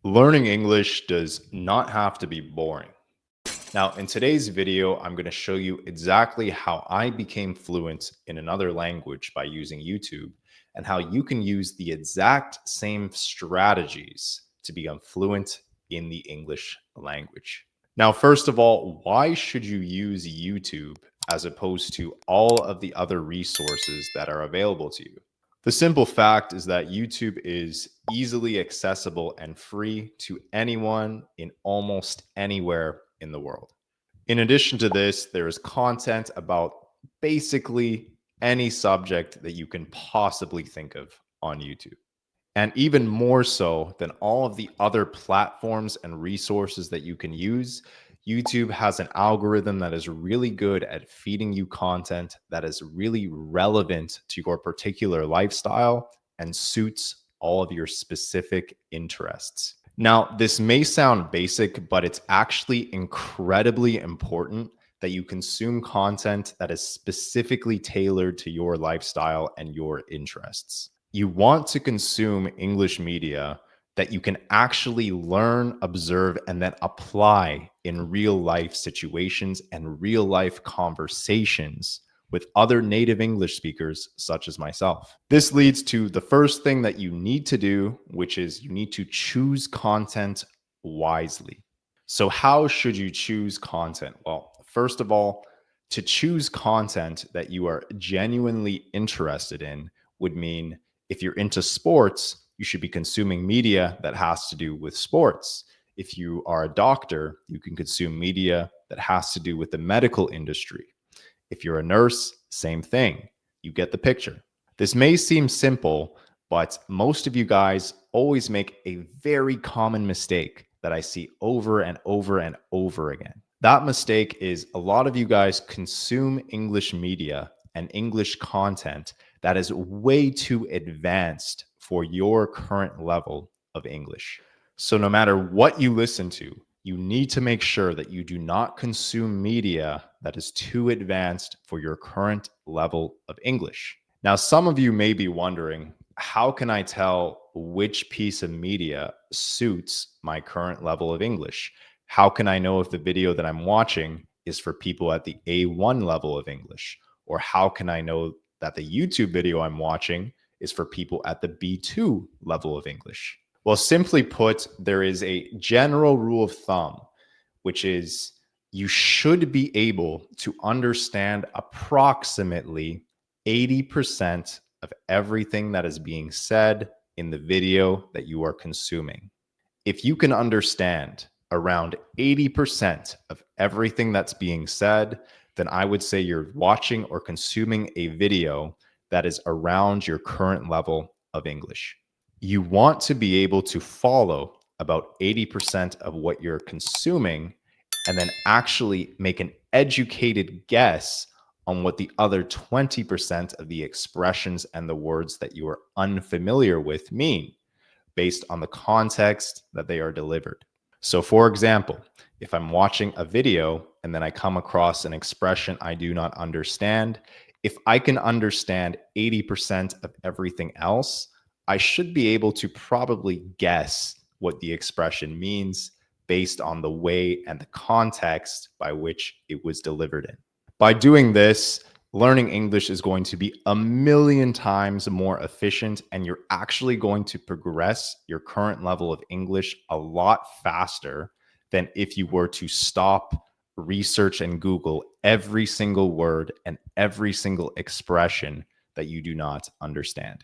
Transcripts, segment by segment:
Learning English does not have to be boring. Now, in today's video, I'm going to show you exactly how I became fluent in another language by using YouTube and how you can use the exact same strategies to become fluent in the English language. Now, first of all, why should you use YouTube as opposed to all of the other resources that are available to you? The simple fact is that YouTube is easily accessible and free to anyone in almost anywhere in the world. In addition to this, there is content about basically any subject that you can possibly think of on YouTube. And even more so than all of the other platforms and resources that you can use, YouTube has an algorithm that is really good at feeding you content that is really relevant to your particular lifestyle and suits all of your specific interests. Now, this may sound basic, but it's actually incredibly important that you consume content that is specifically tailored to your lifestyle and your interests. You want to consume English media that you can actually learn, observe, and then apply in real life situations and real life conversations with other native English speakers, such as myself. This leads to the first thing that you need to do, which is you need to choose content wisely. So, how should you choose content? Well, first of all, to choose content that you are genuinely interested in would mean if you're into sports, you should be consuming media that has to do with sports. If you are a doctor, you can consume media that has to do with the medical industry. If you're a nurse, same thing. You get the picture. This may seem simple, but most of you guys always make a very common mistake that I see over and over and over again. That mistake is a lot of you guys consume English media and English content that is way too advanced for your current level of English. So, no matter what you listen to, you need to make sure that you do not consume media that is too advanced for your current level of English. Now, some of you may be wondering, how can I tell which piece of media suits my current level of English? How can I know if the video that I'm watching is for people at the A1 level of English? Or how can I know that the YouTube video I'm watching is for people at the B2 level of English? Well, simply put, there is a general rule of thumb, which is you should be able to understand approximately 80% of everything that is being said in the video that you are consuming. If you can understand around 80% of everything that's being said, then I would say you're watching or consuming a video that is around your current level of English. You want to be able to follow about 80% of what you're consuming and then actually make an educated guess on what the other 20% of the expressions and the words that you are unfamiliar with mean based on the context that they are delivered. So, for example, if I'm watching a video and then I come across an expression I do not understand, if I can understand 80% of everything else, I should be able to probably guess what the expression means based on the way and the context by which it was delivered in. By doing this, learning English is going to be a million times more efficient, and you're actually going to progress your current level of English a lot faster than if you were to stop, research, and Google every single word and every single expression that you do not understand.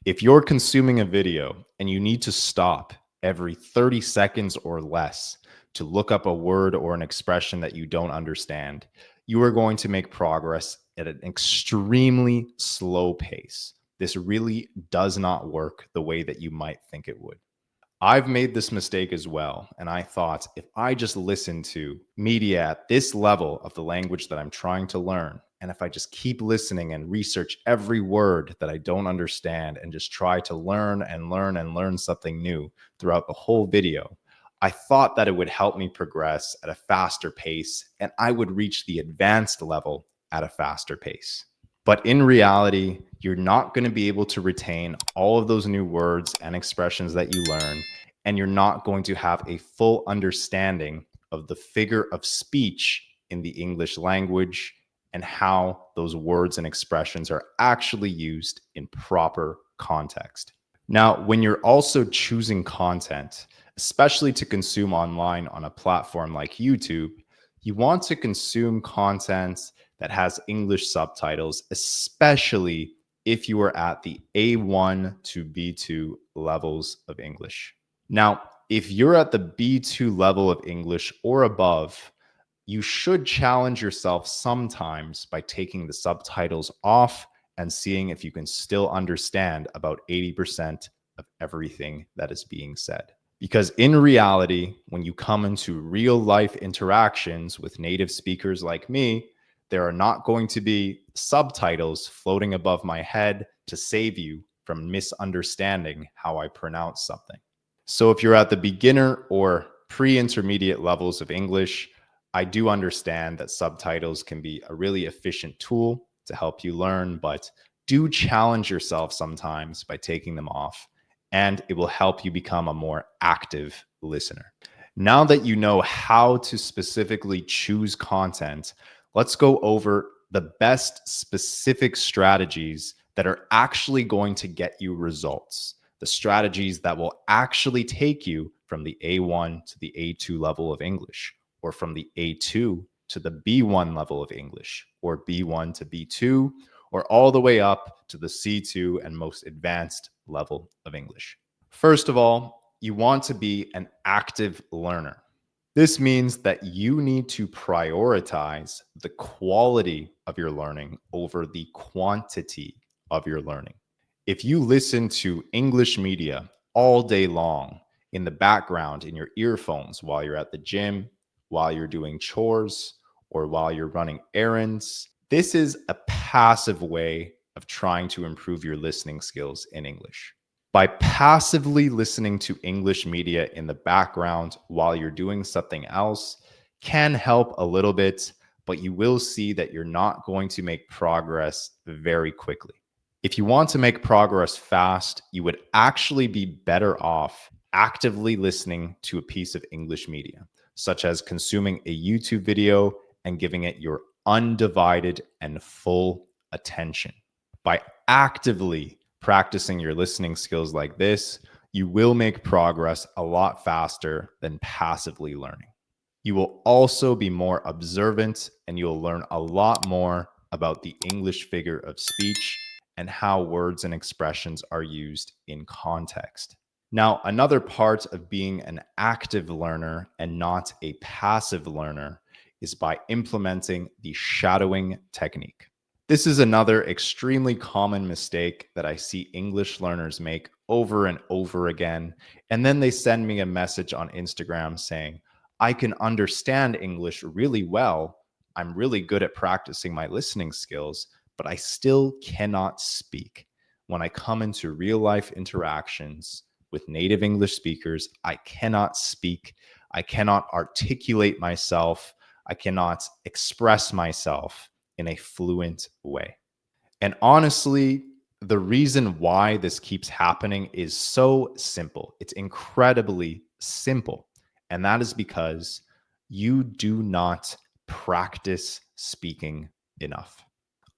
If you're consuming a video and you need to stop every 30 seconds or less to look up a word or an expression that you don't understand, you are going to make progress at an extremely slow pace. This really does not work the way that you might think it would. I've made this mistake as well. And I thought if I just listen to media at this level of the language that I'm trying to learn, and if I just keep listening and research every word that I don't understand and just try to learn and learn and learn something new throughout the whole video, I thought that it would help me progress at a faster pace and I would reach the advanced level at a faster pace. But in reality, you're not going to be able to retain all of those new words and expressions that you learn and you're not going to have a full understanding of the figure of speech in the English language and how those words and expressions are actually used in proper context. Now, when you're also choosing content, especially to consume online on a platform like YouTube, you want to consume content that has English subtitles, especially if you are at the A1 to B2 levels of English. Now, if you're at the B2 level of English or above, you should challenge yourself sometimes by taking the subtitles off and seeing if you can still understand about 80% of everything that is being said. Because in reality, when you come into real life interactions with native speakers like me, there are not going to be subtitles floating above my head to save you from misunderstanding how I pronounce something. So if you're at the beginner or pre-intermediate levels of English, I do understand that subtitles can be a really efficient tool to help you learn, but do challenge yourself sometimes by taking them off, and it will help you become a more active listener. Now that you know how to specifically choose content, let's go over the best specific strategies that are actually going to get you results. The strategies that will actually take you from the A1 to the A2 level of English, or from the A2 to the B1 level of English, or B1 to B2, or all the way up to the C2 and most advanced level of English. First of all, you want to be an active learner. This means that you need to prioritize the quality of your learning over the quantity of your learning. If you listen to English media all day long in the background in your earphones while you're at the gym, while you're doing chores, or while you're running errands, this is a passive way of trying to improve your listening skills in English. By passively listening to English media in the background while you're doing something else can help a little bit, but you will see that you're not going to make progress very quickly. If you want to make progress fast, you would actually be better off actively listening to a piece of English media, such as consuming a YouTube video and giving it your undivided and full attention. By actively practicing your listening skills like this, you will make progress a lot faster than passively learning. You will also be more observant, and you'll learn a lot more about the English figure of speech and how words and expressions are used in context. Now, another part of being an active learner and not a passive learner is by implementing the shadowing technique. This is another extremely common mistake that I see English learners make over and over again. And then they send me a message on Instagram saying, I can understand English really well. I'm really good at practicing my listening skills, but I still cannot speak. When I come into real life interactions with native English speakers, I cannot speak. I cannot articulate myself. I cannot express myself in a fluent way. And honestly, the reason why this keeps happening is so simple. It's incredibly simple. And that is because you do not practice speaking enough.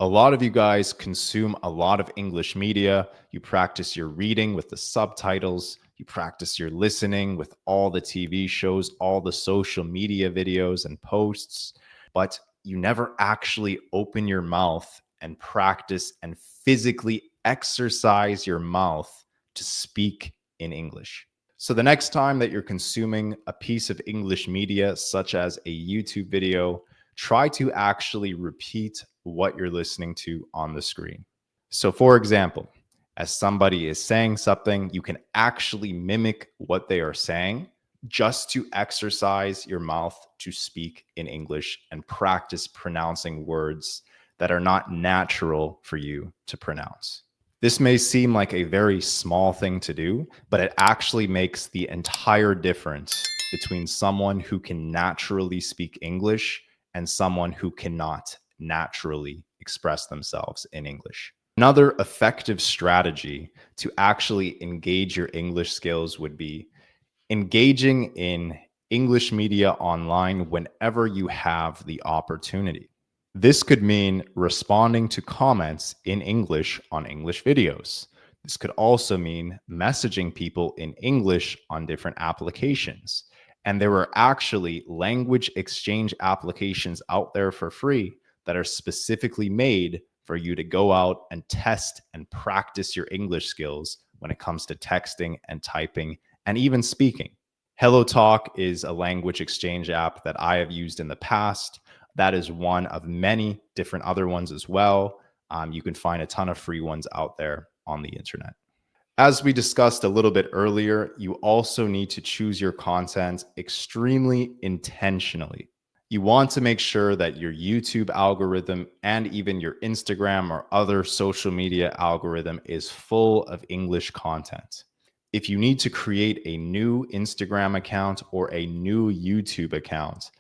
A lot of you guys consume a lot of English media. You practice your reading with the subtitles. You practice your listening with all the TV shows, all the social media videos and posts. But you never actually open your mouth and practice and physically exercise your mouth to speak in English. So the next time that you're consuming a piece of English media, such as a YouTube video, try to actually repeat what you're listening to on the screen. So for example, as somebody is saying something, you can actually mimic what they are saying just to exercise your mouth to speak in English and practice pronouncing words that are not natural for you to pronounce. This may seem like a very small thing to do, but it actually makes the entire difference between someone who can naturally speak English and someone who cannot naturally express themselves in English. Another effective strategy to actually engage your English skills would be engaging in English media online whenever you have the opportunity. This could mean responding to comments in English on English videos. This could also mean messaging people in English on different applications. And there are actually language exchange applications out there for free that are specifically made for you to go out and test and practice your English skills when it comes to texting and typing and even speaking. HelloTalk is a language exchange app that I have used in the past. That is one of many different other ones as well. You can find a ton of free ones out there on the internet. As we discussed a little bit earlier, you also need to choose your content extremely intentionally. You want to make sure that your YouTube algorithm and even your Instagram or other social media algorithm is full of English content. If you need to create a new Instagram account or a new YouTube account,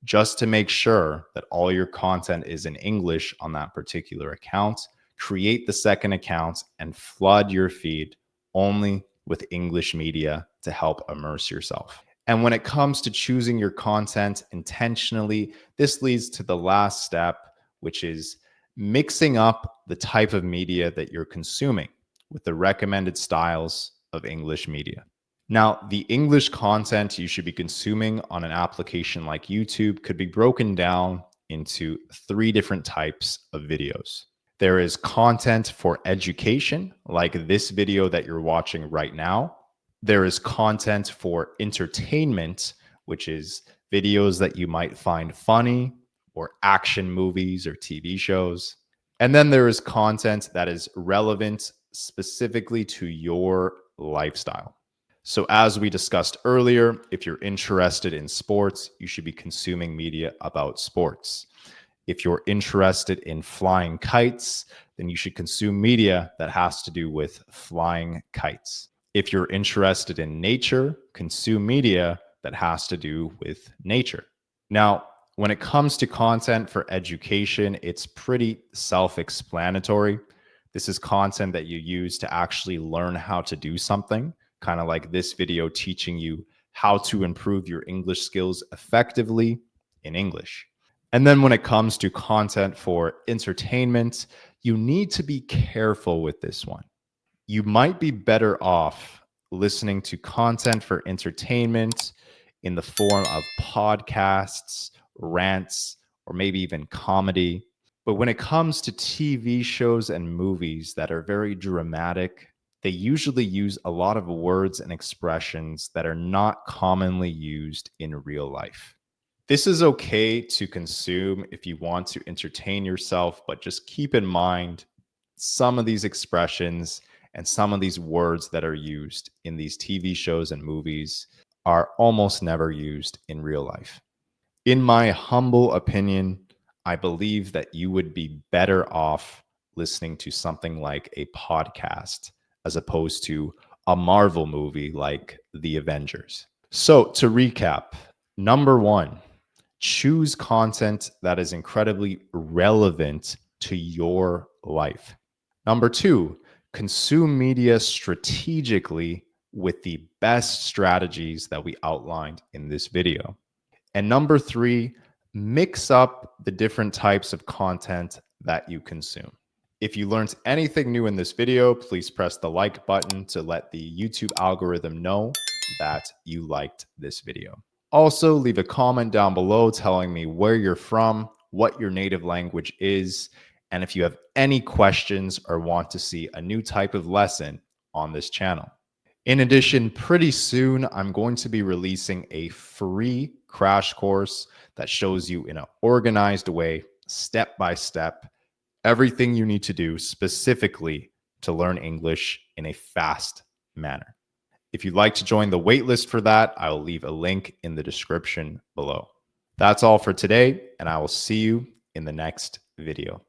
just to make sure that all your content is in English on that particular account, create the second account and flood your feed only with English media to help immerse yourself. And when it comes to choosing your content intentionally, this leads to the last step, which is mixing up the type of media that you're consuming with the recommended styles of English media. Now, the English content you should be consuming on an application like YouTube could be broken down into 3 different types of videos. There is content for education, like this video that you're watching right now. There is content for entertainment, which is videos that you might find funny, or action movies or TV shows. And then there is content that is relevant specifically to your lifestyle. So, as we discussed earlier, if you're interested in sports, you should be consuming media about sports. If you're interested in flying kites, then you should consume media that has to do with flying kites. If you're interested in nature, consume media that has to do with nature. Now, when it comes to content for education, it's pretty self-explanatory. This is content that you use to actually learn how to do something, kind of like this video teaching you how to improve your English skills effectively in English. And then when it comes to content for entertainment, you need to be careful with this one. You might be better off listening to content for entertainment in the form of podcasts, rants, or maybe even comedy. But when it comes to TV shows and movies that are very dramatic, they usually use a lot of words and expressions that are not commonly used in real life. This is okay to consume if you want to entertain yourself, but just keep in mind some of these expressions and some of these words that are used in these TV shows and movies are almost never used in real life. In my humble opinion, I believe that you would be better off listening to something like a podcast as opposed to a Marvel movie like The Avengers. So, to recap, number 1, choose content that is incredibly relevant to your life. Number 2, consume media strategically with the best strategies that we outlined in this video. And number 3, mix up the different types of content that you consume. If you learned anything new in this video, please press the like button to let the YouTube algorithm know that you liked this video. Also, leave a comment down below telling me where you're from, what your native language is, and if you have any questions or want to see a new type of lesson on this channel. In addition, pretty soon, I'm going to be releasing a free crash course that shows you in an organized way, step by step, everything you need to do specifically to learn English in a fast manner. If you'd like to join the waitlist for that, I will leave a link in the description below. That's all for today, and I will see you in the next video.